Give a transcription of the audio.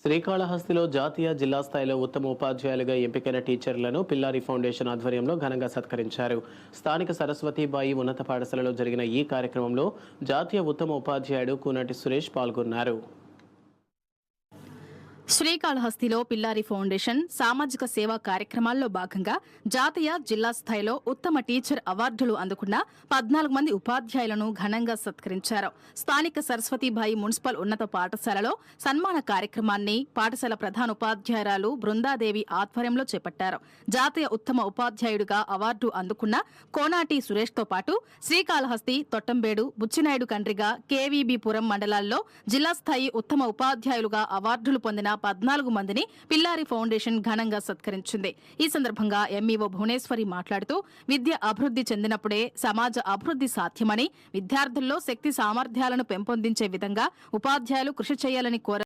శ్రీకాళహస్తిలో జాతీయ జిల్లా స్థాయిలో ఉత్తమ ఉపాధ్యాయులుగా ఎంపికైన టీచర్లను పిల్లారి ఫౌండేషన్ ఆధ్వర్యంలో ఘనంగా సత్కరించారు. స్థానిక సరస్వతీబాయి ఉన్నత పాఠశాలలో జరిగిన ఈ కార్యక్రమంలో జాతీయ ఉత్తమ ఉపాధ్యాయుడు కూనటి సురేష్ పాల్గొన్నారు. శ్రీకాళహస్తిలో పిల్లారి ఫౌండేషన్ సామాజిక సేవా కార్యక్రమాల్లో భాగంగా జాతీయ జిల్లా స్థాయిలో ఉత్తమ టీచర్ అవార్డులు అందుకున్న 14 మంది ఉపాధ్యాయులను ఘనంగా సత్కరించారు. స్థానిక సరస్వతీబాయి మున్సిపల్ ఉన్నత పాఠశాలలో సన్మాన కార్యక్రమాన్ని పాఠశాల ప్రధాన ఉపాధ్యాయురాలు బృందాదేవి ఆధ్వర్యంలో చేపట్టారు. జాతీయ ఉత్తమ ఉపాధ్యాయుడిగా అవార్డు అందుకున్న కోనాటి సురేష్తో పాటు శ్రీకాళహస్తి, తొట్టంబేడు, బుచ్చినాయుడు కండ్రిగా, కేవీబీపురం మండలాల్లో జిల్లా స్థాయి ఉత్తమ ఉపాధ్యాయులుగా అవార్డులు పొందిన 14 మందిని పిల్లారి ఫౌండేషన్ ఘనంగా సత్కరించింది. ఈ సందర్భంగా ఎంఈఓ భువనేశ్వరి మాట్లాడుతూ విద్య అభివృద్ధి చెందినప్పుడే సమాజ అభివృద్ధి సాధ్యమని, విద్యార్థుల్లో శక్తి సామర్థ్యాలను పెంపొందించే విధంగా ఉపాధ్యాయులు కృషి చేయాలని కోరారు.